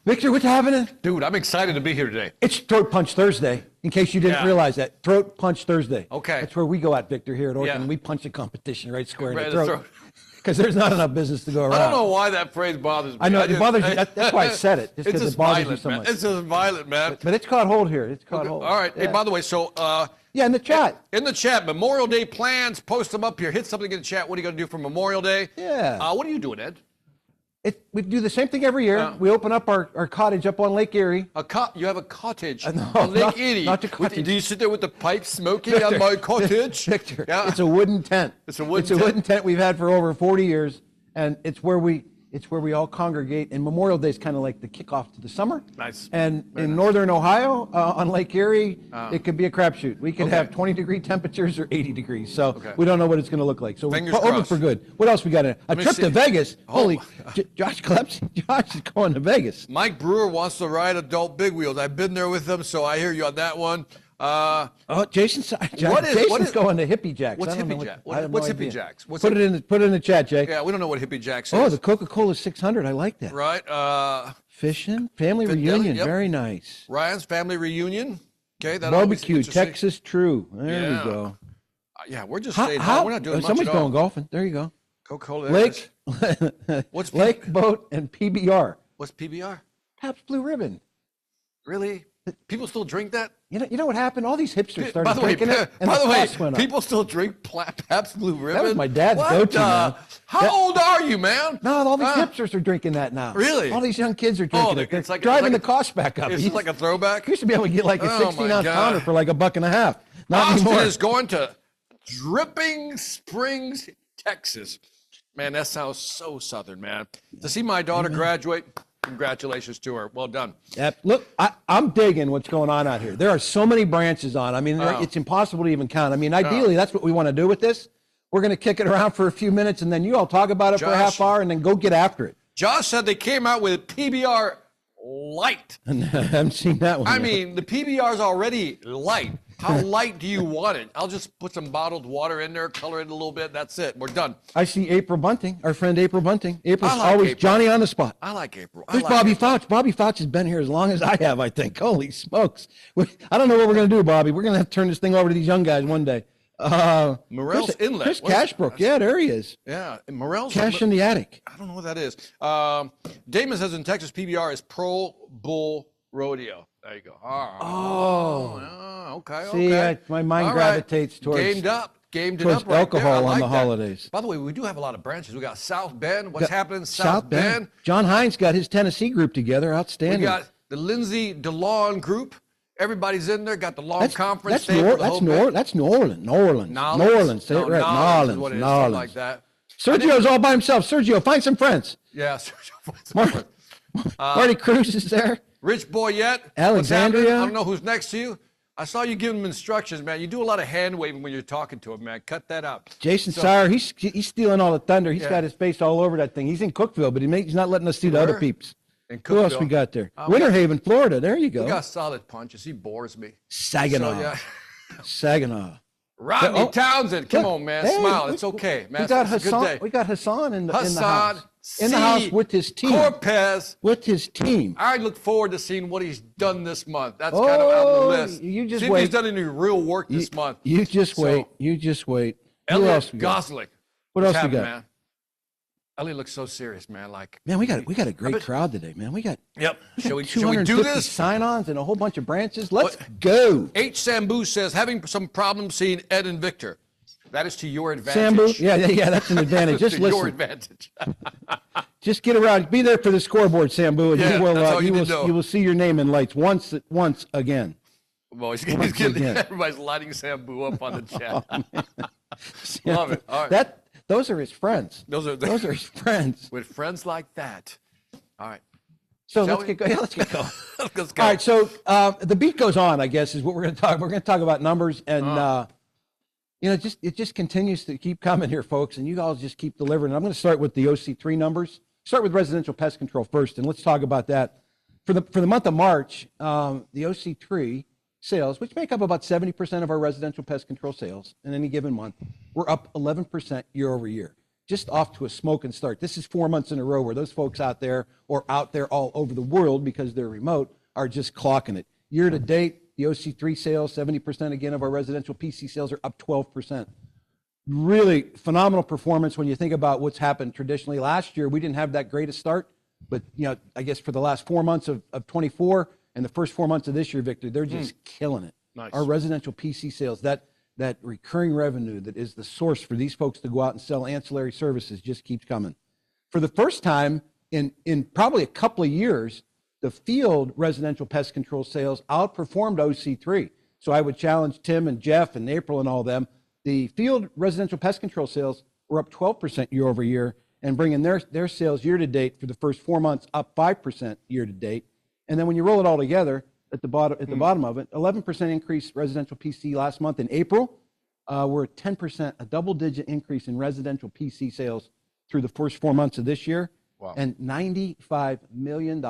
Victor, what's happening? Dude, I'm excited to be here today. It's Throat Punch Thursday, in case you didn't realize that. Throat Punch Thursday. Okay. That's where we go at, Victor, here at Orkin. Yeah. We punch the competition right square Right in the in the throat. Because there's not enough business to go around. I don't know why that phrase bothers me. I know, it bothers you. That's why I said it, just It's because just it bothers violent, you so man. much. It's just violent, man. But it's caught hold here. It's caught hold. All right. Yeah. Hey, by the way, so yeah, in the chat. In the chat, Memorial Day plans, post them up here. Hit something in the chat. What are you going to do for Memorial Day? Yeah. What are you doing, Ed? We do the same thing every year. We open up our cottage up on Lake Erie. You have a cottage No, on Lake Erie. not the cottage. Do you sit there with the pipe smoking Victor, on my cottage? Victor, Yeah. it's a wooden tent. It's a wooden tent we've had for over 40 years, and it's where we all congregate. And Memorial Day is kind of like the kickoff to the summer. Nice. And Very in nice. northern Ohio, on Lake Erie, it could be a crapshoot. We could Okay. have 20-degree temperatures or 80 degrees. So Okay. we don't know what it's going to look like. So Fingers we're open crossed. for good. What else we got in? A me trip see. to Vegas. Oh. Holy, Josh is going to Vegas. Mike Brewer wants to ride adult big wheels. I've been there with him, so I hear you on that one. Jason's going to Hippie Jacks. What's I don't know Hippie Jacks? I have What's no Hippie idea. Jacks? Put it in the chat, Jay. Yeah, we don't know what Hippie Jacks is. Oh, the Coca-Cola 600. I like that. Right. Fishing, family Fidelity, reunion. yep. Very nice. Ryan's family reunion. Okay, that Barbecue, Texas True. There Yeah. we go. Yeah, we're just staying home. We're not doing much somebody's at all. going golfing. There you go. Coca-Cola. Lake, What's Lake Boat and PBR. What's PBR? Pabst Blue Ribbon. Really? People still drink that? You know what happened? All these hipsters started By the way, drinking it, and the cost went up. people still drink Pabst Blue Ribbon? That was my dad's What go-to, the- man. How old are you, man? No, all these hipsters are drinking that now. Really? All these young kids are drinking it. They're it's like- driving it's like the cost back up. Is You it like a throwback? used to be able to get like a Oh, my 16-ounce God. pounder for like $1.50. Not Austin anymore. is going to Dripping Springs, Texas. Man, that sounds so Southern, man. To see my daughter graduate, congratulations to her. Well done. Yep. Look, I'm digging what's going on out here. There are so many branches on. I mean, Oh. it's impossible to even count. I mean, ideally, that's what we want to do with this. We're going to kick it around for a few minutes, and then you all talk about it for a half Josh. hour, and then go get after it. Josh said they came out with PBR Light. I haven't seen that one I yet. mean, the PBR is already light. How light do you want it? I'll just put some bottled water in there, color it a little bit. That's it. We're done. I see April Bunting, our friend April Bunting. April's I like always April. Johnny on the spot. I like April. I There's like Bobby April. Fouch. Bobby Fouch has been here as long as I have, I think. Holy smokes. I don't know what we're going to do, Bobby. We're going to have to turn this thing over to these young guys one day. Morell's Inlet. Chris What is- Cashbrook. Yeah, there he is. Yeah, and Morell's Cash in the attic. I don't know what that is. Damon says in Texas, PBR is Pro Bull Rodeo. There you go. Okay. See, okay. my mind All right. gravitates towards Gamed it towards up right alcohol there. I on like the that. holidays. By the way, we do have a lot of branches. We got South Bend. What's happening? South Bend. Bend. John Hines got his Tennessee group together. We Outstanding. got the Lindsay DeLon group. Everybody's in there. Got the long conference. That's New Orleans. New Orleans. Say it right. Nolans is New what it is, Orleans. something like that. Sergio's all by himself. Sergio, find some friends. Yeah. Marty Cruz is there. Rich Boyette. What's Alexandria. happening? I don't know who's next to you. I saw you giving him instructions, man. You do a lot of hand waving when you're talking to him, man. Cut that out. Jason Sire, he's stealing all the thunder. He's Yeah. got his face all over that thing. He's in Cookeville, but he's not letting us see the other Where? peeps. In Who else Cookeville. we got there? we Winter got- Haven, Florida. There you go. We got solid punches. He bores me. Saginaw. So, yeah. Saginaw. Rodney Oh, Townsend, come look, on, man. hey, Smile. It's okay, man. We got It's a good Hassan. day. We got Hassan in the Hassan, house. In the house with his team. Corpez. With his team. I look forward to seeing what he's done this month. That's kind of on the list. you just See if wait. he's done any real work this month. You just So, wait. You just wait. Who Elliot else we got? Gosling. What else we happening, got? man? Elliot looks so serious, man. Like, Man, we got a great crowd today, man. We got yep. Should we do 250 this? sign-ons and a whole bunch of branches. Let's What? go. H. Sambu says, having some problems seeing Ed and Victor. That is to your advantage. Sambu, yeah, that's an advantage. Just to your listen. advantage. Just get around. Be there for the scoreboard, Sambu, and Yeah, you will. that's all you need to know. You will see your name in lights once again. Well, he's Once getting, again. everybody's lighting Sambu up on the chat. Love it. All right. Those are his friends. Those are his friends. with friends like that. All right. So Shall let's we? get going. Yeah, let's get going. Let's go. All right. So the beat goes on, I guess, is what we're going to talk. We're going to talk about numbers, and it just continues to keep coming here, folks, and you all just keep delivering. I'm going to start with the OC3 numbers. Start with residential pest control first, and let's talk about that. For the month of March, the OC3 sales, which make up about 70% of our residential pest control sales in any given month, were up 11% year over year. just off to a smoking start. This is 4 months in a row where those folks out there or out there all over the world because they're remote are just clocking it. Year to date, the OC3 sales, 70% again of our residential PC sales are up 12%. Really phenomenal performance when you think about what's happened traditionally. Last year, we didn't have that great a start, but I guess for the last 4 months of 24 and the first 4 months of this year, Victor, they're just killing it. Nice. Our residential PC sales, that recurring revenue that is the source for these folks to go out and sell ancillary services just keeps coming. For the first time in probably a couple of years, the field residential pest control sales outperformed OC3. So I would challenge Tim and Jeff and April and all them. The field residential pest control sales were up 12% year over year and bringing their sales year to date for the first 4 months up 5% year to date. And then when you roll it all together, at the bottom of it, 11% increase residential PC last month in April. We're at 10%, a double-digit increase in residential PC sales through the first 4 months of this year. Wow. And $95 million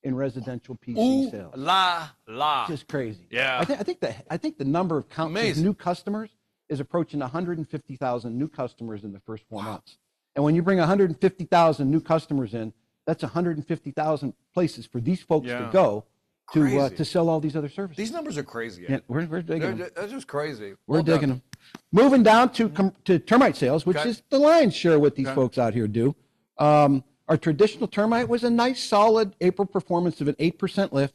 in residential PC sales. La. Just crazy. Yeah. I think the number of Amazing. new customers is approaching 150,000 new customers in the first 4 months. And when you bring 150,000 new customers in, that's 150,000 places for these folks to go to sell all these other services. These numbers are crazy. Yeah, we're digging them. They're just crazy. We're digging them. Moving down to termite sales, which is the lion's share what these folks out here do. Our traditional termite was a nice, solid April performance of an 8% lift.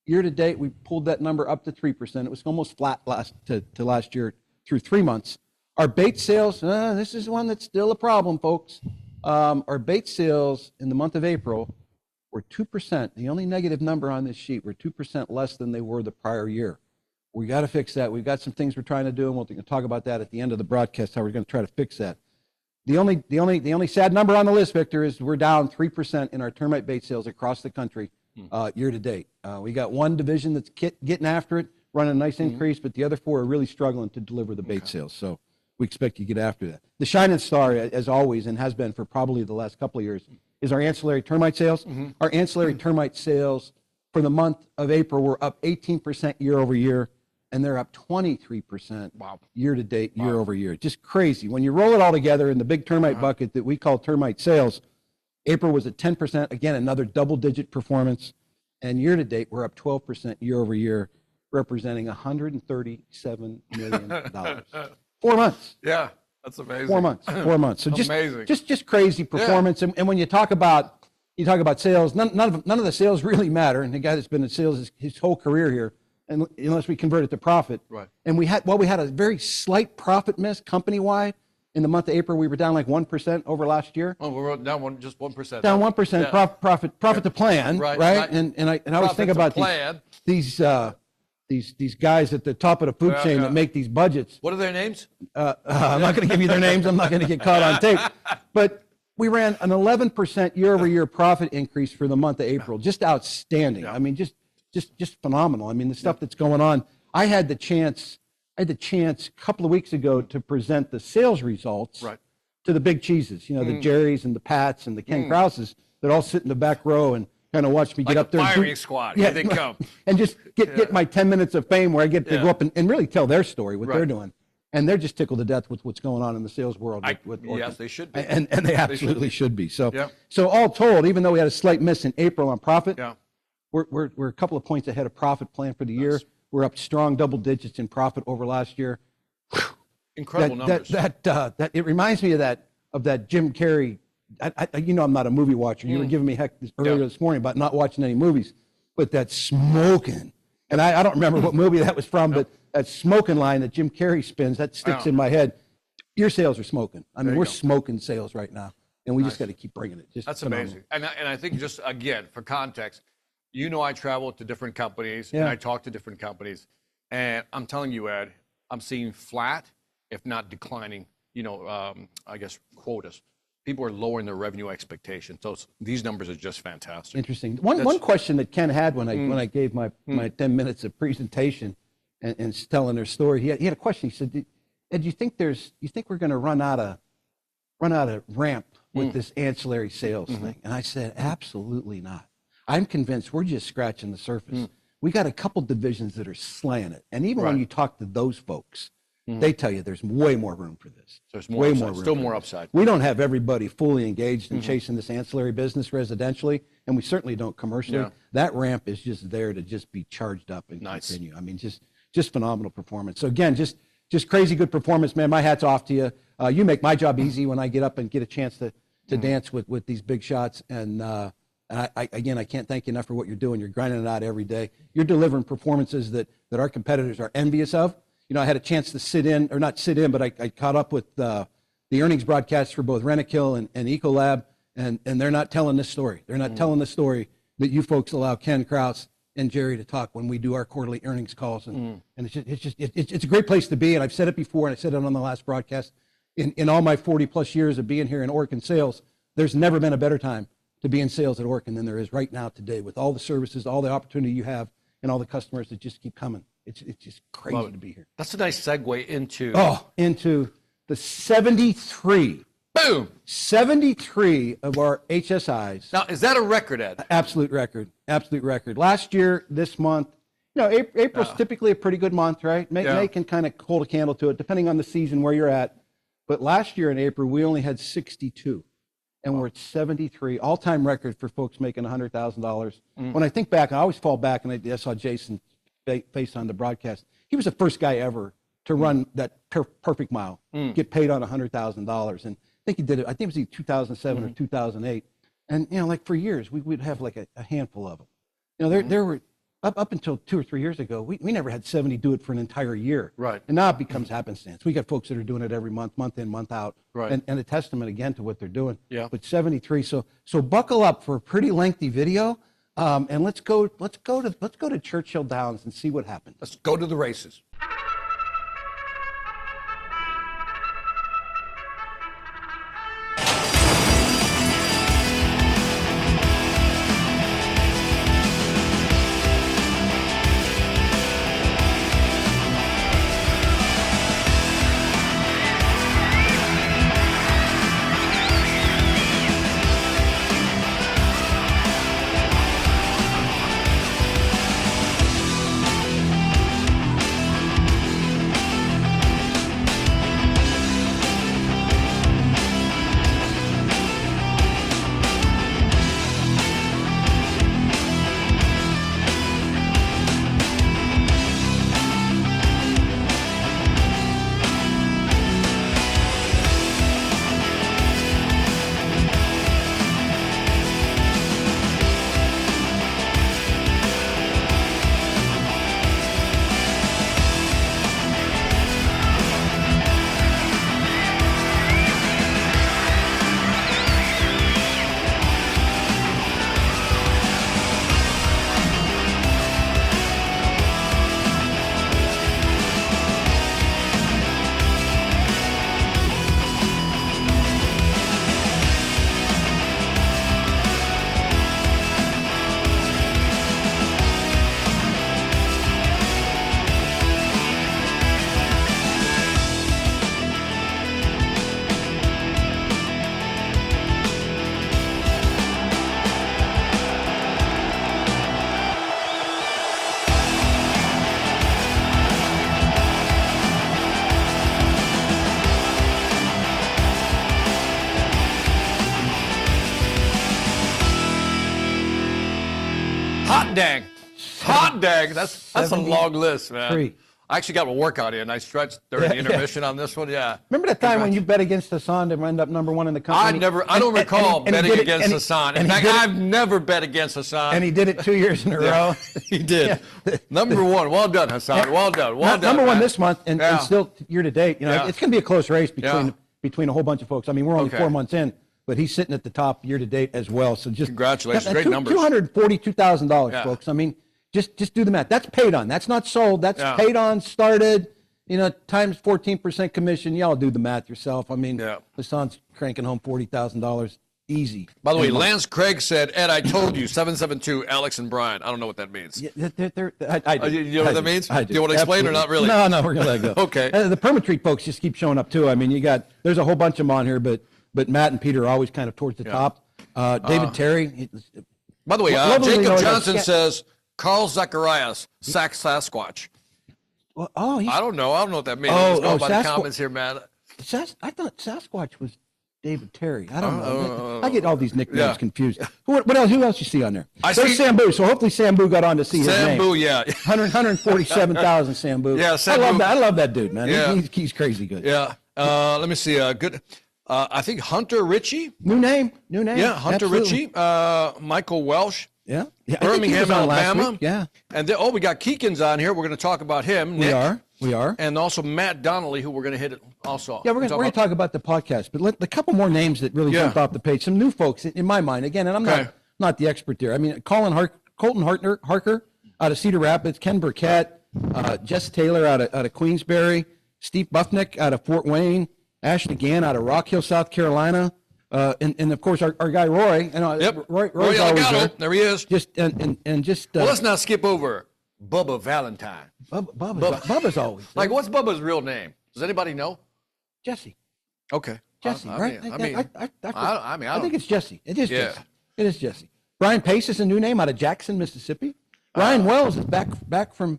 Year to date, we pulled that number up to 3%. It was almost flat to last year through 3 months. Our bait sales, this is one that's still a problem, folks. Our bait sales in the month of April were 2%. The only negative number on this sheet were 2% less than they were the prior year. We got to fix that. We've got some things we're trying to do, and we'll talk about that at the end of the broadcast, how we're going to try to fix that. The only sad number on the list, Victor, is we're down 3% in our termite bait sales across the country year to date. We got one division that's getting after it, running a nice increase, but the other four are really struggling to deliver the bait sales. So we expect you to get after that. The shining star, as always, and has been for probably the last couple of years, is our ancillary termite sales. Our ancillary termite sales for the month of April were up 18% year over year, and they're up 23% year to date, year over year. Just crazy. When you roll it all together in the big termite bucket that we call termite sales, April was at 10%, again, another double-digit performance, and year to date, we're up 12% year over year, representing $137 million. 4 months. Yeah, that's amazing. 4 months. 4 months. So amazing. Just crazy performance. And when you talk about sales, none of the sales really matter. And the guy that's been in sales his whole career here, and unless we convert it to profit. Right. And we had a very slight profit miss company-wide. In the month of April, we were down like 1% over last year. Oh, we're down just 1%. Down 1%. Profit to plan. Right. And I always think about these guys at the top of the food chain that make these budgets. What are their names? I'm not going to give you their names. I'm not going to get caught on tape. But we ran an 11% year-over-year profit increase for the month of April. Just outstanding. I mean, just phenomenal. I mean, the stuff that's going on. I had the chance a couple of weeks ago to present the sales results to the big cheeses. The Jerry's and the Pats and the Ken Krauses that all sit in the back row and kind of watch me get up there. Firing squad. Here they come. And just get my 10 minutes of fame where I get to go up and really tell their story, what they're doing. And they're just tickled to death with what's going on in the sales world. Yes, they should be. And they absolutely should be. So all told, even though we had a slight miss in April on profit, we're a couple of points ahead of profit plan for the year. We're up strong double digits in profit over last year. Incredible numbers. That it reminds me of that Jim Carrey. I'm not a movie watcher. You were giving me heck earlier this morning about not watching any movies, but that smoking, and I don't remember what movie that was from, but that smoking line that Jim Carrey spins, that sticks in my head. Your sales are smoking. I mean, we're smoking sales right now, and we just got to keep bringing it. That's phenomenal. Amazing. And I think just, again, for context, I travel to different companies, and I talk to different companies, and I'm telling you, Ed, I'm seeing flat, if not declining, I guess, quotas. People are lowering their revenue expectations. So these numbers are just fantastic. Interesting. One question that Ken had when I gave my 10 minutes of presentation and telling their story, he had a question. He said, Ed, you think we're going to run out of ramp with this ancillary sales thing? And I said, absolutely not. I'm convinced we're just scratching the surface. We got a couple divisions that are slaying it. And even when you talk to those folks, They tell you there's way more room for this. So there's more upside. Still more upside. We don't have everybody fully engaged in chasing this ancillary business residentially, and we certainly don't commercially. Yeah. That ramp is just there to just be charged up and continue. I mean, just phenomenal performance. So again, just crazy good performance, man. My hat's off to you. You make my job easy when I get up and get a chance to dance with these big shots. And I can't thank you enough for what you're doing. You're grinding it out every day. You're delivering performances that our competitors are envious of. You know, I had a chance to sit in, or not sit in, but I caught up with the earnings broadcasts for both Rentokil and Ecolab, and they're not telling this story. They're not telling the story that you folks allow Ken Krause and Jerry to talk when we do our quarterly earnings calls. And it's a great place to be. And I've said it before, and I said it on the last broadcast. In all my 40 plus years of being here in Orkin sales, there's never been a better time to be in sales at Orkin than there is right now today, with all the services, all the opportunity you have, and all the customers that just keep coming. It's just crazy to be here. That's a nice segue into the 73. Boom! 73 of our HSIs. Now, is that a record, Ed? Absolute record. Last year, this month, you know, April's typically a pretty good month, right? May can kind of hold a candle to it, depending on the season where you're at. But last year in April, we only had 62. And we're at 73, all-time record for folks making $100,000. When I think back, I always fall back, and I saw Jason face on the broadcast. He was the first guy ever to run that perfect mile, get paid on $100,000. And I think he did it, I think it was either 2007 or 2008. And, you know, like for years, we'd have like a handful of them. You know, there were, up until 2 or 3 years ago, we never had 70 do it for an entire year. Right. And now it becomes happenstance. We got folks that are doing it every month, month in, month out. Right. And a testament again to what they're doing. Yeah. But 73. So buckle up for a pretty lengthy video. And let's go to Churchill Downs and see what happens. Let's go to the races. Hot dang. That's a long list, man. I actually got a workout in. I stretched during the intermission on this one. Yeah. Remember that time when you bet against Hassan to end up #1 in the company? I don't recall betting against Hassan. In fact, I've never bet against Hassan. And he did it 2 years in a row. He did. Yeah. #1. Well done, Hassan. Well done. Well done. #1 this month, and still year to date. You know, it's going to be a close race between a whole bunch of folks. I mean, we're only 4 months in, but he's sitting at the top year to date as well. So just congratulations. Great numbers. $242,000, folks. I mean, just do the math. That's paid on. That's not sold. That's paid on, started, you know, times 14% commission. Y'all do the math yourself. I mean, Hassan's cranking home $40,000 easy. By the way, Lance Craig said, Ed, I told you, 772, Alex and Brian. I don't know what that means. Yeah, I do. You know what that means? I do you want to explain or not really? No, we're going to let it go. Okay. The Permatreat folks just keep showing up too. I mean, there's a whole bunch of them on here, but Matt and Peter are always kind of towards the top. David Terry. By the way, Jacob Johnson says, Carl Zacharias, Sasquatch. Well, oh, I don't know. I don't know what that means. Oh, Let's go by the Sasquatch. comments here, man. I thought Sasquatch was David Terry. I don't know. I get all these nicknames confused. What else? Who else you see on there? There's Sambu. So hopefully Sambu got on to see his name. Sambu, yeah. 147,000 Sambu. Yeah, Sambu. I love that dude, man. Yeah. He's crazy good. Yeah. Let me see. Good. I think Hunter Ritchie. New name. Yeah, Hunter Absolutely. Ritchie. Michael Welsh. Yeah. I think he Birmingham, was on last Alabama. week. Yeah. And then, we got Kiekens on here. We're going to talk about him. Nick. We are. And also Matt Donnelly, who we're going to hit it also. Yeah, we're going to talk about the podcast, but a couple more names that really jumped off the page. Some new folks in my mind. Again, and I'm not the expert there. I mean, Colton Harker out of Cedar Rapids, Ken Burkett, Jess Taylor out of Queensbury, Steve Buffnick out of Fort Wayne, Ashley Gann out of Rock Hill, South Carolina, and of course our guy Roy. Roy's always there he is. Well, let's not skip over Bubba Valentine. Bubba's always there. Like, what's Bubba's real name? Does anybody know? Jesse. Okay. Jesse, right? I think it's Jesse. It is Jesse. It is Jesse. Brian Pace is a new name out of Jackson, Mississippi. Ryan Wells is back from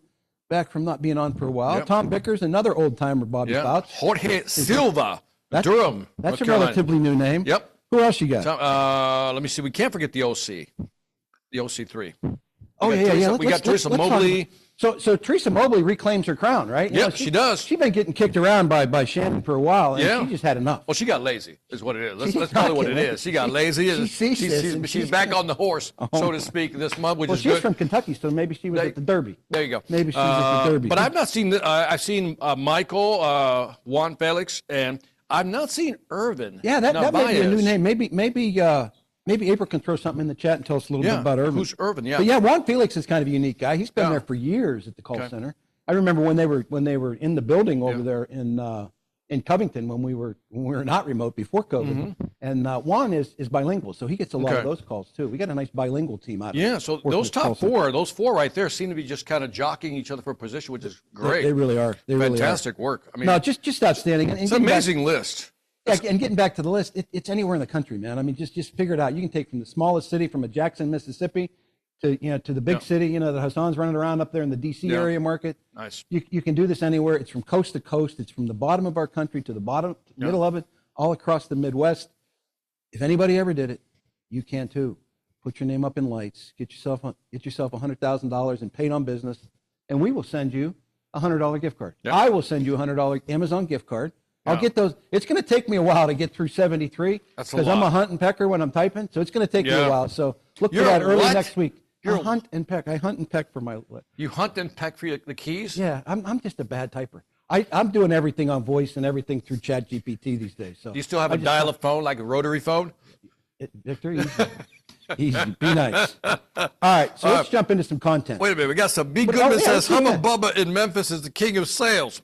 not being on for a while. Yep. Tom Bickers, another old timer, Bobby Fouts. Jorge Silva, Durham. That's a relatively new name. Yep. Who else you got? Let me see. We can't forget the OC, the OC3. We got Teresa Mobley. So Teresa Mobley reclaims her crown, right? Yeah, she does. She's been getting kicked around by Shannon for a while, and she just had enough. Well, she got lazy, is what it is. Let's call it what it is. She got lazy. She's back on the horse, so to speak, this month, which is good. Well, she's from Kentucky, so maybe she was at the Derby. There you go. Maybe she was at the Derby. But I've not seen. I've seen Michael, Juan Felix, and I've not seen Irvin. Yeah, that may be a new name. Maybe April can throw something in the chat and tell us a little bit about Irvin. Who's Irvin? Yeah. But yeah, Juan Felix is kind of a unique guy. He's been there for years at the call center. I remember when they were in the building over there in Covington when we were not remote before COVID. And Juan is bilingual, so he gets a lot of those calls too. We got a nice bilingual team out. Yeah, so those top four, those four right there, seem to be just kind of jockeying each other for position, which is great. They really are. Fantastic work. I mean, no, just outstanding. And it's an amazing list. Yeah, and getting back to the list, it's anywhere in the country, man. I mean, just figure it out. You can take from the smallest city, from a Jackson, Mississippi, to the big city. That Hassan's running around up there in the D.C. area market. Nice. You can do this anywhere. It's from coast to coast. It's from the bottom of our country to the middle of it, all across the Midwest. If anybody ever did it, you can too. Put your name up in lights. Get yourself $100,000 in paid on business, and we will send you a $100 gift card. Yep. I will send you a $100 Amazon gift card. I'll get those. It's going to take me a while to get through 73 because I'm a hunt and pecker when I'm typing. So it's going to take me a while. So look for that early next week. I hunt and peck. I hunt and peck for my. You hunt and peck for the keys? Yeah, I'm just a bad typer. I'm doing everything on voice and everything through ChatGPT these days. So do you still have a dial-up phone, like a rotary phone? Victor, easy. Be nice. All right, so let's jump into some content. Wait a minute. We got some B. Goodman says, Humma Bubba in Memphis is the king of sales.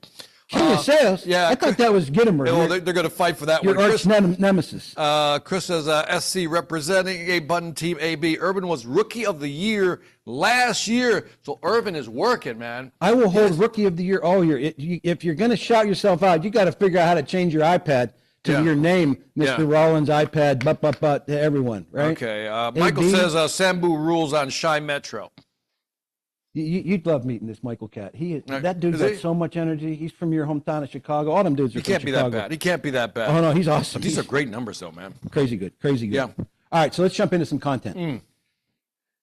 King of sales? Yeah. I thought that was Gittimer. Well, they're going to fight for that your one. Your arch nemesis. Chris says, SC representing A Button Team AB. Irvin was Rookie of the Year last year. So Irvin is working, man. I will hold Rookie of the Year all year. If you're going to shout yourself out, you got to figure out how to change your iPad to your name, Mr. Rollins iPad, but to everyone, right? Okay. Michael says, Sambu rules on Shy Metro. You'd love meeting this Michael Cat. That dude's got so much energy. He's from your hometown of Chicago. All them dudes are from Chicago. He can't be that bad. Oh, no, he's awesome. These are great numbers, though, man. Crazy good. Yeah. All right, so let's jump into some content.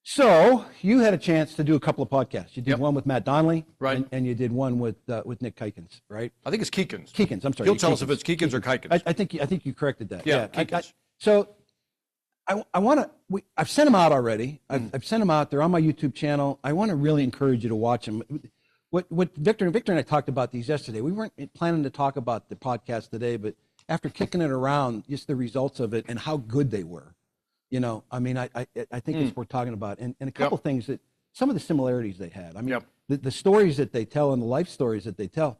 So you had a chance to do a couple of podcasts. You did one with Matt Donnelly, right, and you did one with Nick Kiekens, right? I think it's Kiekens. Kiekens, I'm sorry. He'll tell us if it's Kiekens or Kiekens. I think you corrected that. Yeah. So I want to. I've sent them out already. I've sent them out. They're on my YouTube channel. I want to really encourage you to watch them. What Victor and I talked about these yesterday. We weren't planning to talk about the podcast today, but after kicking it around, just the results of it and how good they were. I mean, I think it's worth talking about, and a couple things that some of the similarities they had. I mean, the stories that they tell and the life stories that they tell.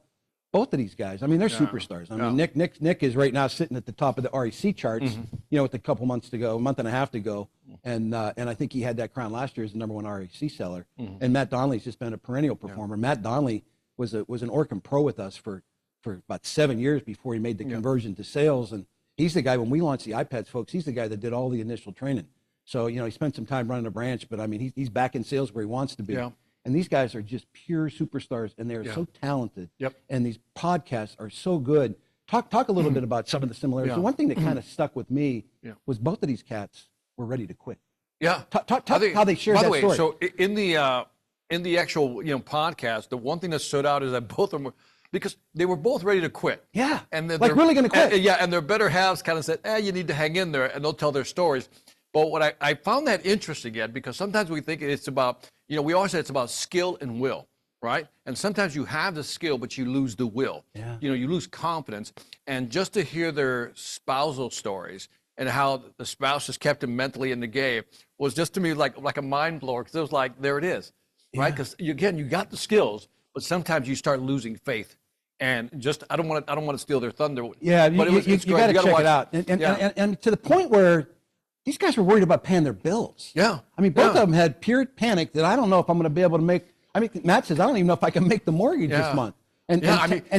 Both of these guys, I mean, they're superstars. I mean, Nick is right now sitting at the top of the REC charts, with a couple months to go, a month and a half to go, and I think he had that crown last year as the #1 REC seller. And Matt Donnelly's just been a perennial performer. Matt Donnelly was an Orkin Pro with us for about 7 years before he made the conversion to sales, and he's the guy when we launched the iPads, folks. He's the guy that did all the initial training. So he spent some time running a branch, but I mean, he's back in sales where he wants to be. And these guys are just pure superstars, and they're so talented. Yep. And these podcasts are so good. Talk a little bit about some of the similarities. Yeah. One thing that kind of stuck with me Yeah. was both of these cats were ready to quit. Yeah. Talk how they shared by that the way, story. So in the actual podcast, the one thing that stood out is that both of them were, because they were both ready to quit. Yeah. And Like really going to quit. Yeah, and their better halves kind of said, you need to hang in there, and they'll tell their stories. But what I found that interesting, Ed, because sometimes we think it's about, we always say it's about skill and will, right? And sometimes you have the skill, but you lose the will. Yeah. You lose confidence. And just to hear their spousal stories and how the spouse has kept them mentally in the game was just to me like a mind blower, because it was like, there it is, right? Because again, you got the skills, but sometimes you start losing faith. And just I don't want to steal their thunder. Yeah, but you got to check it out. And to the point where these guys were worried about paying their bills. Yeah. I mean, both of them had pure panic that I don't know if I'm going to be able to make. I mean, Matt says, I don't even know if I can make the mortgage this month. And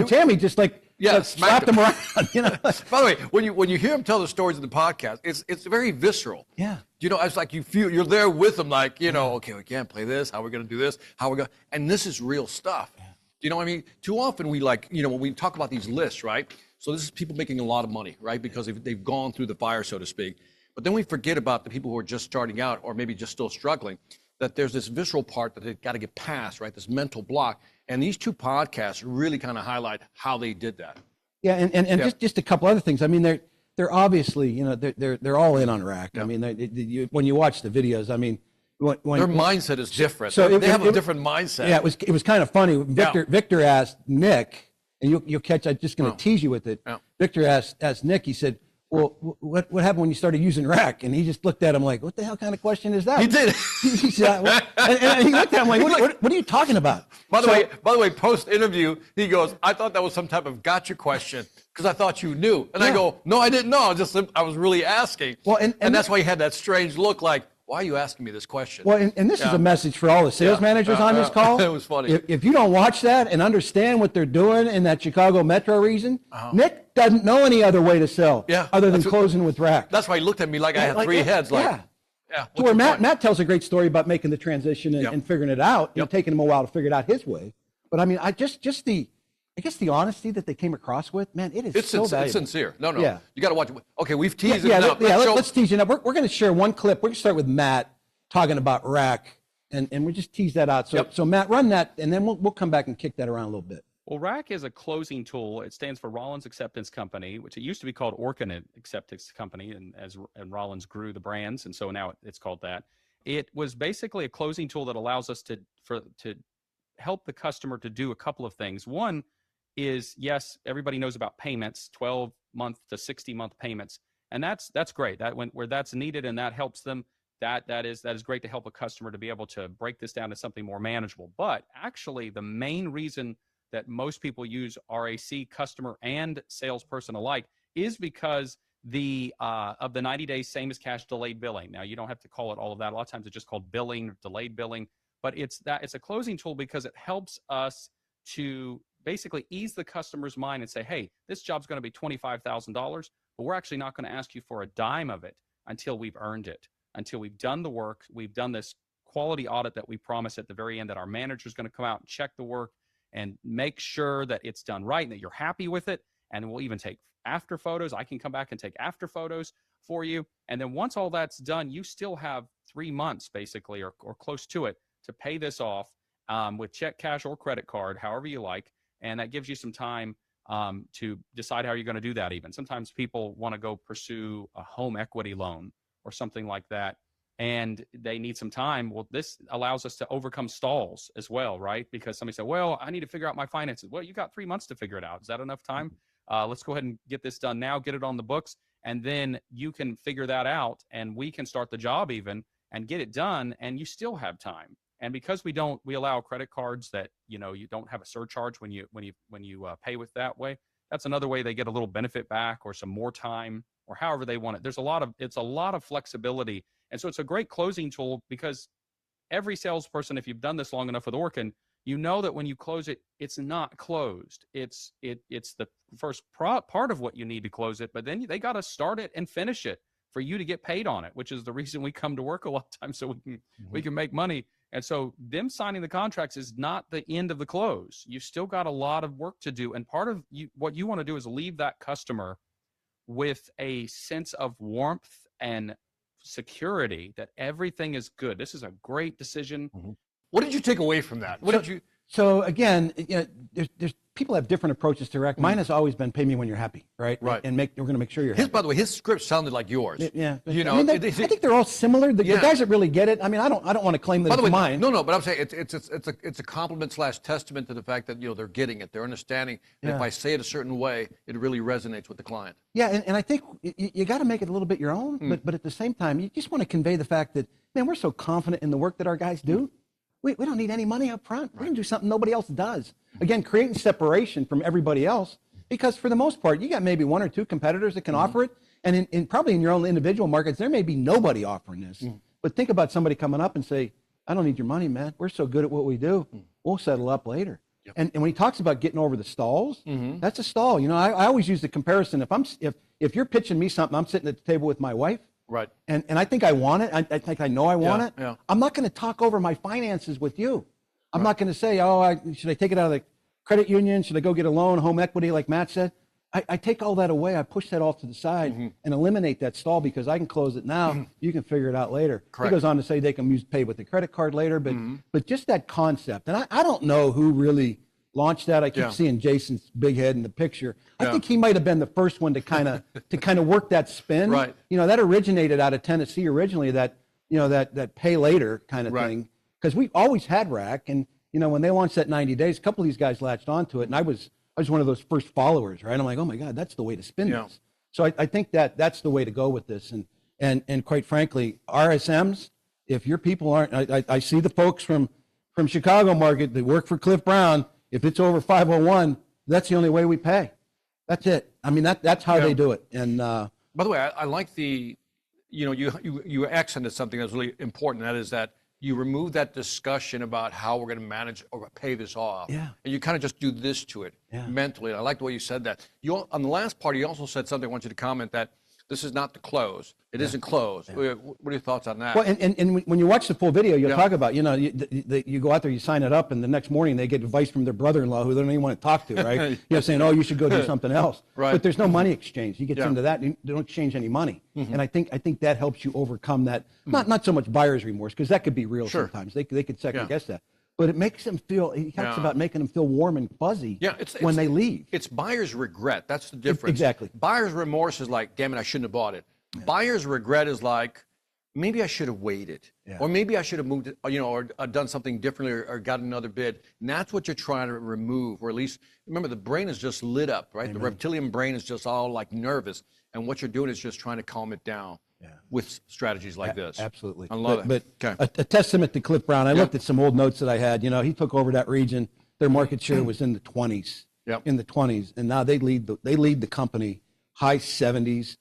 Tammy just slapped him around. By the way, when you hear him tell the stories in the podcast, it's very visceral. Yeah. It's like you feel you're there with them, like, okay, we can't play this. How are we going to do this? And this is real stuff. Yeah. You know what I mean? Too often we when we talk about these lists, right? So this is people making a lot of money, right? Because they've gone through the fire, so to speak. But then we forget about the people who are just starting out or maybe just still struggling, that there's this visceral part that they've got to get past, right? This mental block. And these two podcasts really kind of highlight how they did that. Yeah, and just a couple other things. I mean, they're obviously, they're all in on rack. Yeah. I mean, when you watch the videos, I mean, their mindset is different. So they have a different mindset. Yeah, it was kind of funny. Victor asked Nick, and you'll catch. I'm just going to tease you with it. Yeah. Victor asked Nick. He said, "Well, what happened when you started using rack?" And he just looked at him like, "What the hell kind of question is that?" He did. He said, and he looked at him like, "What are you talking about?" By the way, post interview, he goes, "I thought that was some type of gotcha question because I thought you knew." And I go, "No, I didn't know. I was really asking." Well, and that's why he had that strange look, like, why are you asking me this question? Well, and this is a message for all the sales managers on this call. It was funny. If you don't watch that and understand what they're doing in that Chicago metro region, Nick doesn't know any other way to sell other than closing with rack. That's why he looked at me like I had three heads. Yeah. To where Matt tells a great story about making the transition and figuring it out. It's taking him a while to figure it out his way. But I mean, I guess the honesty that they came across with, man, it's so valuable. It's sincere. No. Yeah. You got to watch it. Okay, we've teased it. Let's tease it up. We're going to share one clip. We're going to start with Matt talking about rack, and we'll just tease that out. So Matt, run that, and then we'll come back and kick that around a little bit. Well, rack is a closing tool. It stands for Rollins Acceptance Company, which it used to be called Orkin Acceptance Company, and Rollins grew the brands, and so now it's called that. It was basically a closing tool that allows us to help the customer to do a couple of things. One is, yes, everybody knows about payments, 12-month to 60-month payments, and that's great. Where that's needed and that helps them, that is great to help a customer to be able to break this down to something more manageable. But actually, the main reason that most people use RAC, customer and salesperson alike, is because of the 90 days same as cash delayed billing. Now, you don't have to call it all of that. A lot of times it's just called billing, delayed billing, but it's a closing tool because it helps us to basically ease the customer's mind and say, hey, this job's going to be $25,000, but we're actually not going to ask you for a dime of it until we've earned it, until we've done the work, we've done this quality audit that we promise at the very end that our manager is going to come out and check the work and make sure that it's done right and that you're happy with it. And we'll even take after photos. I can come back and take after photos for you. And then once all that's done, you still have 3 months basically, or close to it, to pay this off with check, cash, or credit card, however you like. And that gives you some time to decide how you're going to do that even. Sometimes people want to go pursue a home equity loan or something like that, and they need some time. Well, this allows us to overcome stalls as well, right? Because somebody said, well, I need to figure out my finances. Well, you got 3 months to figure it out. Is that enough time? Let's go ahead and get this done now, get it on the books, and then you can figure that out, and we can start the job even and get it done, and you still have time. And because we allow credit cards that, you don't have a surcharge when you pay with that way. That's another way they get a little benefit back or some more time or however they want it. It's a lot of flexibility. And so it's a great closing tool because every salesperson, if you've done this long enough with Orkin, you know that when you close it, it's not closed. It's the first part of what you need to close it, but then they got to start it and finish it for you to get paid on it, which is the reason we come to work a lot of times, so we can make money. And so them signing the contracts is not the end of the close. You've still got a lot of work to do. And part of what you want to do is leave that customer with a sense of warmth and security that everything is good. This is a great decision. What did you take away from that? What did you? So again, there's people have different approaches to rec. Mine has always been pay me when you're happy, right? Right. And we're going to make sure you're happy. By the way, his script sounded like yours. Yeah. You know, I mean, I think they're all similar. The guys that really get it. I mean, I don't want to claim that it's mine. No, but I'm saying it's a compliment / testament to the fact that they're getting it, they're understanding. And if I say it a certain way, it really resonates with the client. Yeah, and I think you got to make it a little bit your own, but at the same time, you just want to convey the fact that, man, we're so confident in the work that our guys do. We don't need any money up front. We can do something nobody else does. Again, creating separation from everybody else, because for the most part, you got maybe 1 or 2 competitors that can offer it, and probably in your own individual markets, there may be nobody offering this. But think about somebody coming up and say, I don't need your money, man. We're so good at what we do. We'll settle up later. Yep. And when he talks about getting over the stalls, that's a stall. You know, I always use the comparison. If you're pitching me something, I'm sitting at the table with my wife, right? And I think I want it. I think I know I want it. Yeah. I'm not going to talk over my finances with you. I'm not going to say, should I take it out of the credit union? Should I go get a loan, home equity, like Matt said? I take all that away. I push that all to the side and eliminate that stall, because I can close it now. You can figure it out later. Correct. He goes on to say they can pay with the credit card later, but just that concept. And I don't know who really launched that. I keep seeing Jason's big head in the picture. I think he might have been the first one to kind of work that spin. Right. You know, that originated out of Tennessee originally, that pay later kind of thing. Because we always had rack, and when they launched that 90 days, a couple of these guys latched onto it, and I was one of those first followers, right? I'm like, oh my God, that's the way to spin this. So I think that's the way to go with this, and quite frankly, RSMs, if your people aren't, I see the folks from Chicago market that work for Cliff Brown. If it's over 501, that's the only way we pay. That's it. I mean, that's how they do it. And by the way, I like you accented something that's really important. That is that you remove that discussion about how we're going to manage or pay this off. Yeah. And you kind of just do this to it mentally. And I like the way you said that. On the last part, you also said something. I want you to comment that this is not the close. It isn't closed. What are your thoughts on that? Well, and when you watch the full video, you'll talk about, you go out there, you sign it up, and the next morning they get advice from their brother-in-law who they don't even want to talk to, right? Saying, oh, you should go do something else. Right. But there's no money exchange. He gets into that, and they don't exchange any money. And I think that helps you overcome that, not so much buyer's remorse, because that could be real sometimes. They could second guess that. But it makes them feel, he talks about making them feel warm and fuzzy when they leave. It's buyer's regret. That's the difference. Exactly. Buyer's remorse is like, damn it, I shouldn't have bought it. Buyer's regret is like, maybe I should have waited. Or maybe I should have moved it, or done something differently, or got another bid. And that's what you're trying to remove, or at least, remember, the brain is just lit up, right? The reptilian brain is just all like nervous. And what you're doing is just trying to calm it down with strategies like this. Absolutely. I love it. But a testament to Cliff Brown. I looked at some old notes that I had. He took over that region. Their market share was in the 20s. In the 20s, and now they lead the company high 70s.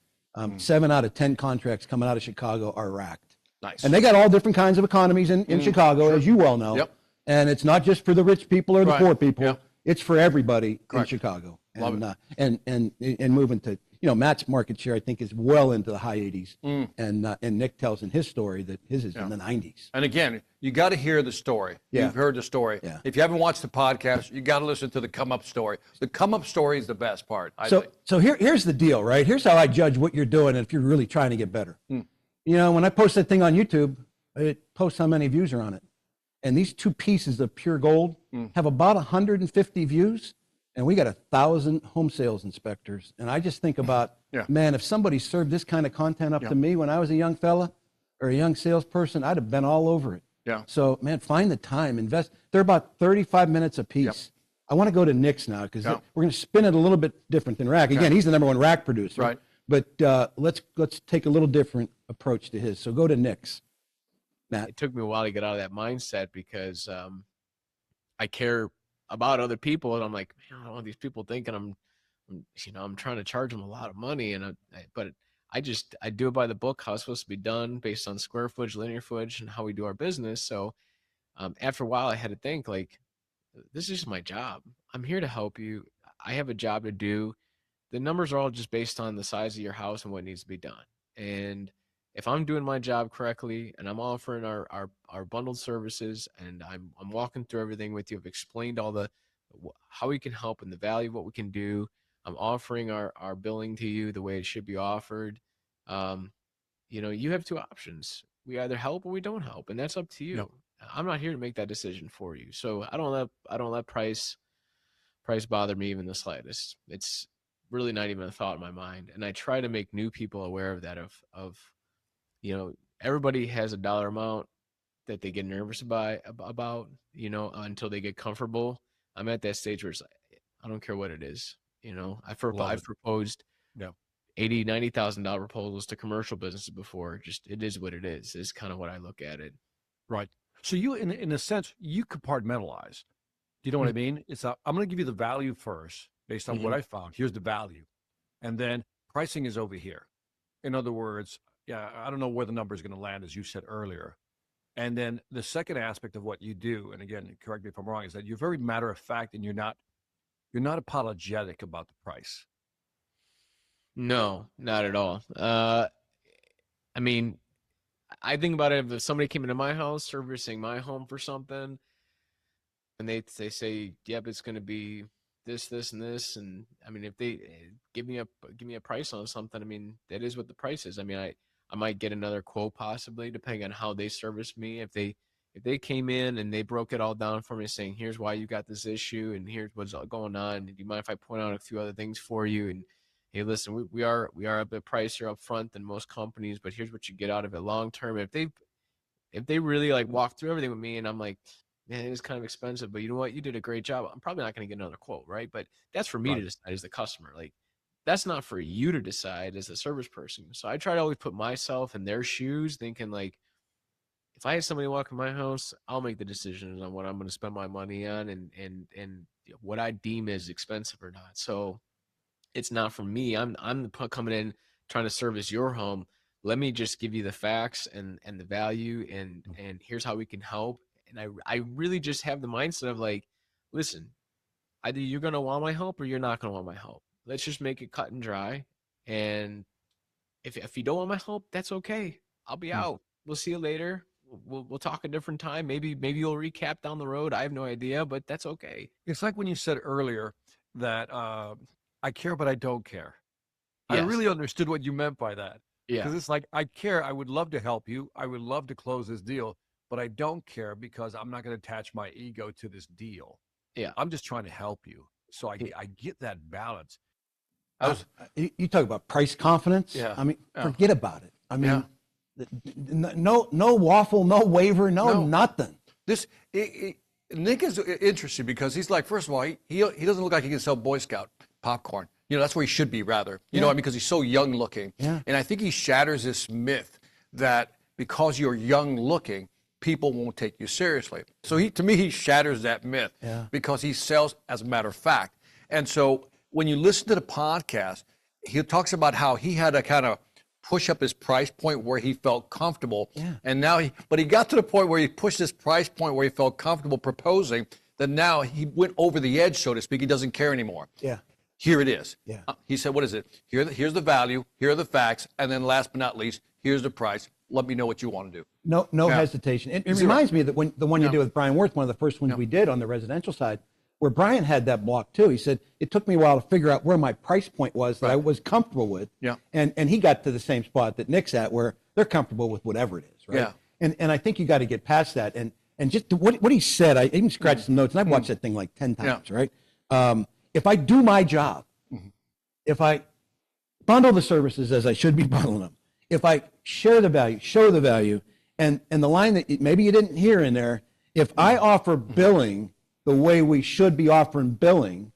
7 out of 10 contracts coming out of Chicago are racked. Nice. And they got all different kinds of economies in Chicago, as you well know. Yep. And it's not just for the rich people or the poor people. Yep. It's for everybody in Chicago. Love and moving to, Matt's market share, I think, is well into the high 80s. And Nick tells in his story that his is in the 90s. And again, you got to hear the story. You've heard the story. If you haven't watched the podcast, you got to listen to the come up story. The come up story is the best part. So here's the deal, right? Here's how I judge what you're doing and if you're really trying to get better. When I post that thing on YouTube, it posts how many views are on it. And these 2 pieces of pure gold have about 150 views. And we got 1,000 home sales inspectors. And I just think about, man, if somebody served this kind of content up to me when I was a young fella or a young salesperson, I'd have been all over it. So, man, find the time, invest. They're about 35 minutes a piece. I want to go to Nick's now, because we're going to spin it a little bit different than rack. Again, he's the #1 rack producer. Right. But let's take a little different approach to his. So go to Nick's. Matt. It took me a while to get out of that mindset, because I care about other people, and I'm like, man, I don't want these people thinking I'm trying to charge them a lot of money, but I do it by the book, how it's supposed to be done, based on square footage, linear footage, and how we do our business. So after a while, I had to think, like, this is just my job. I'm here to help you. I have a job to do. The numbers are all just based on the size of your house and what needs to be done. And if I'm doing my job correctly and I'm offering our bundled services and I'm walking through everything with you, I've explained all the how we can help and the value of what we can do. I'm offering our billing to you the way it should be offered. You have two options. We either help or we don't help, and that's up to you. Yep. I'm not here to make that decision for you. So I don't let price bother me even the slightest. It's really not even a thought in my mind. And I try to make new people aware of that, of everybody has a dollar amount that they get nervous about, until they get comfortable. I'm at that stage where it's like, I don't care what it is. I've proposed $80,000-$90,000 proposals to commercial businesses before. Just, it is what it is kind of what I look at it. Right. So you, in a sense, you compartmentalize. Do you know what I mean? I'm going to give you the value first based on what I found. Here's the value. And then pricing is over here. In other words, I don't know where the number is going to land, as you said earlier. And then the second aspect of what you do, and again, correct me if I'm wrong, is that you're very matter of fact and you're not apologetic about the price. No, not at all. I mean, I think about it, if somebody came into my house servicing my home for something, and they say, yep, it's going to be this, and this, and I mean, if they give me a price on something, I mean, that is what the price is. I mean, I might get another quote possibly, depending on how they service me. If they came in and they broke it all down for me, saying, here's why you got this issue and here's what's going on, do you mind if I point out a few other things for you? And hey, listen, we are a bit pricier up front than most companies, but here's what you get out of it long term. If they really like walk through everything with me and I'm like, man, it is kind of expensive, but you know what? You did a great job. I'm probably not going to get another quote, right? But that's for me to decide as the customer. Like, that's not for you to decide as a service person. So I try to always put myself in their shoes, thinking like, if I had somebody walk in my house, I'll make the decisions on what I'm going to spend my money on and what I deem as expensive or not. So it's not for me. I'm coming in trying to service your home. Let me just give you the facts and the value and here's how we can help. And I really just have the mindset of like, listen, either you're going to want my help or you're not going to want my help. Let's just make it cut and dry. And if you don't want my help, that's okay. I'll be out. We'll see you later. We'll talk a different time. Maybe you'll recap down the road. I have no idea, but that's okay. It's like when you said earlier that I care, but I don't care. Yes. I really understood what you meant by that. Yeah. Because it's like, I care. I would love to help you. I would love to close this deal, but I don't care because I'm not going to attach my ego to this deal. Yeah. I'm just trying to help you. So I get that balance. You talk about price confidence. Yeah. I mean, forget about it. I mean, no waffle, no waiver, no nothing. Nick is interesting because he's like, first of all, he doesn't look like he can sell Boy Scout popcorn. That's where he should be, rather. You know what I mean? Because he's so young looking. Yeah. And I think he shatters this myth that because you're young looking, people won't take you seriously. So to me, he shatters that myth because he sells as a matter of fact. And so when you listen to the podcast, he talks about how he had to kind of push up his price point where he felt comfortable. Yeah. And now but he got to the point where he pushed his price point where he felt comfortable proposing, that now he went over the edge, so to speak. He doesn't care anymore. Yeah. Here it is. Yeah. He said, what is it? Here's the value. Here are the facts. And then last but not least, here's the price. Let me know what you want to do. No hesitation. It reminds me that the one you did with Brian Worth, one of the first ones we did on the residential side, where Brian had that block too. He said, it took me a while to figure out where my price point was that I was comfortable with. Yeah. And he got to the same spot that Nick's at, where they're comfortable with whatever it is, right? Yeah. And I think you got to get past that. And just what he said, I even scratched some notes, and I've watched that thing like 10 times, right? If I do my job, if I bundle the services as I should be bundling them, if I share the value, show the value, and the line that maybe you didn't hear in there, if I offer billing the way we should be offering billing,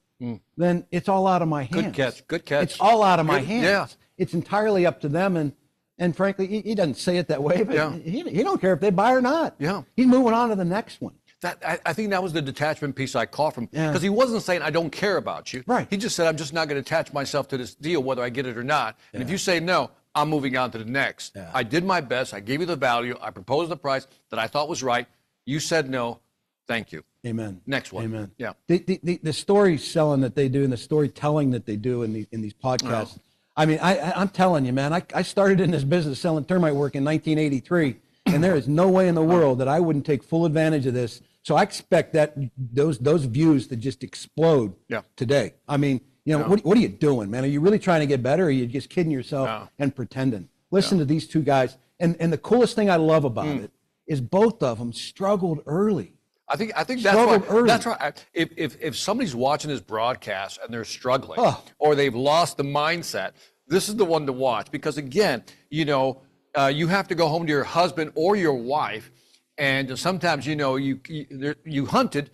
then it's all out of my hands. Good catch. It's all out of my hands. Yeah. It's entirely up to them. And frankly, he doesn't say it that way, but he don't care if they buy or not. Yeah. He's moving on to the next one. I think that was the detachment piece I caught from, because he wasn't saying, I don't care about you. Right. He just said, I'm just not going to attach myself to this deal, whether I get it or not. And if you say no, I'm moving on to the next. Yeah. I did my best. I gave you the value. I proposed the price that I thought was right. You said no. Thank you. Amen. Next one. Amen. Yeah. The story selling that they do and the storytelling that they do in these podcasts, I mean, I'm telling you, man, I started in this business selling termite work in 1983, and there is no way in the world that I wouldn't take full advantage of this. So I expect that those views to just explode today. I mean, you know, what are you doing, man? Are you really trying to get better, or are you just kidding yourself and pretending? Listen to these two guys. And the coolest thing I love about it is both of them struggled early. I think that's right. If somebody's watching this broadcast and they're struggling or they've lost the mindset, this is the one to watch, because again, you know, you have to go home to your husband or your wife, and sometimes, you know, you hunted,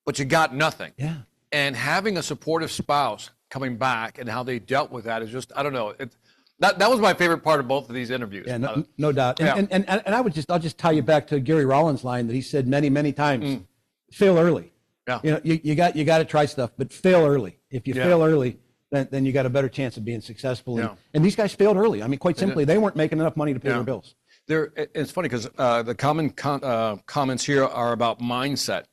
but you got nothing. Yeah. And having a supportive spouse coming back and how they dealt with that is just, I don't know. That was my favorite part of both of these interviews. Yeah, no doubt. And I'll just tie you back to Gary Rollins' line that he said many, many times: fail early. Yeah. You know, you got to try stuff, but fail early. If you fail early, then you got a better chance of being successful. And these guys failed early. I mean, quite simply, they weren't making enough money to pay their bills. It's funny because the common comments here are about mindset.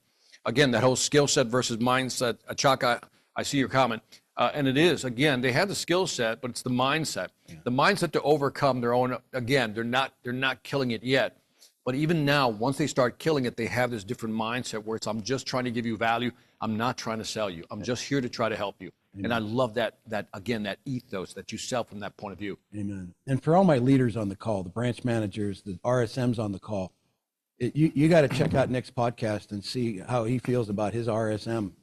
Again, that whole skill set versus mindset. Chaka, I see your comment. And it is, again, they have the skill set, but it's the mindset. The mindset to overcome their own, again, they're not killing it yet. But even now, once they start killing it, they have this different mindset where it's, I'm just trying to give you value. I'm not trying to sell you. I'm just here to try to help you. Amen. And I love that again, that ethos that you sell from that point of view. Amen. And for all my leaders on the call, the branch managers, the RSMs on the call, you got to check out Nick's podcast and see how he feels about his RSM.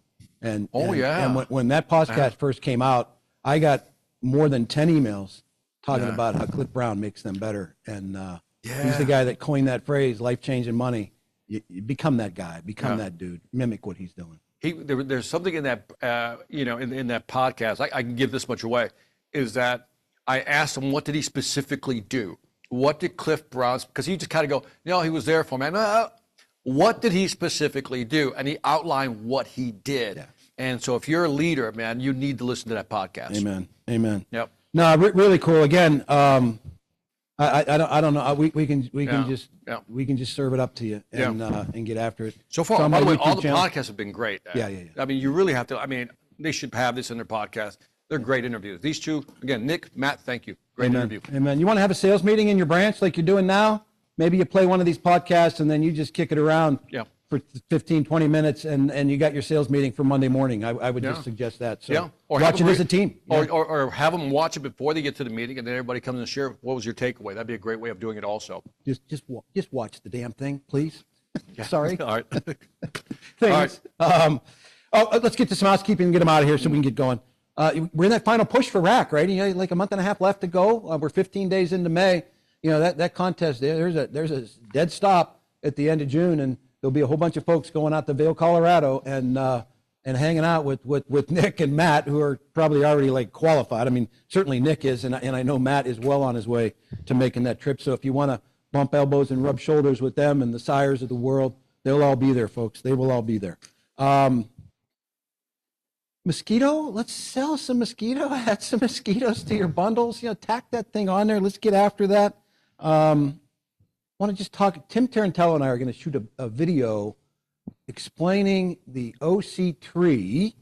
And when that podcast first came out, I got more than 10 emails talking about how Cliff Brown makes them better. And he's the guy that coined that phrase, life-changing money. You become that guy, become that dude, mimic what he's doing. There's something in that, in that podcast, I can give this much away, is that I asked him, what did he specifically do? What did Cliff Brown, because he just kind of go, no, he was there for me. What did he specifically do? And he outlined what he did. Yeah. And so if you're a leader, man, you need to listen to that podcast. Amen. Amen. Yep. No, really cool. Again, I don't know. We can just serve it up to you and get after it. So far, by the way, all the podcasts have been great. Yeah. I mean, you really have to. I mean, they should have this in their podcast. They're great interviews. These two, again, Nick, Matt, thank you. Great interview. Amen. You want to have a sales meeting in your branch like you're doing now? Maybe you play one of these podcasts and then you just kick it around for 15, 20 minutes and you got your sales meeting for Monday morning. I would just suggest that. So or watch it as a team. Or have them watch it before they get to the meeting, and then everybody comes and share what was your takeaway. That'd be a great way of doing it also. Just watch the damn thing, please. Sorry. All right. Thanks. All right. Let's get to some housekeeping and get them out of here so we can get going. We're in that final push for RAC, right? You know, like a month and a half left to go. We're 15 days into May. You know, that contest, there's a dead stop at the end of June, and there'll be a whole bunch of folks going out to Vail, Colorado, and hanging out with Nick and Matt, who are probably already like qualified. I mean, certainly Nick is, and I know Matt is well on his way to making that trip. So if you want to bump elbows and rub shoulders with them and the sires of the world, they'll all be there, folks. They will all be there. Mosquito, let's sell some mosquito. Add some mosquitoes to your bundles. You know, tack that thing on there. Let's get after that. Want to just talk. Tim Tarantello and I are going to shoot a video explaining the OC3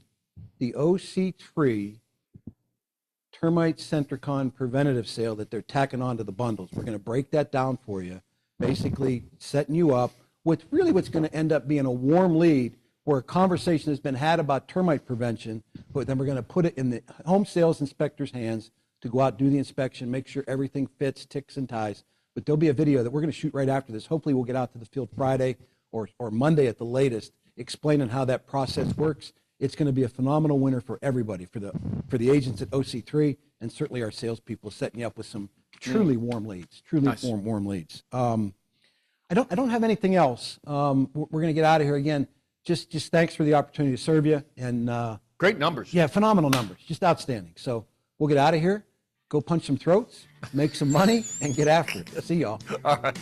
termite Centricon preventative sale that they're tacking onto the bundles. We're going to break that down for you, basically setting you up with really what's going to end up being a warm lead where a conversation has been had about termite prevention, but then we're going to put it in the home sales inspector's hands to go out, do the inspection, make sure everything fits, ticks and ties. But there'll be a video that we're going to shoot right after this. Hopefully we'll get out to the field Friday or Monday at the latest, explaining how that process works. It's going to be a phenomenal winner for everybody, for the agents at OC3, and certainly our salespeople, setting you up with some truly warm leads, warm leads. I don't have anything else. We're going to get out of here again. Just thanks for the opportunity to serve you. And great numbers. Yeah, phenomenal numbers. Just outstanding. So we'll get out of here, go punch some throats, make some money, and get after it. See y'all. All right.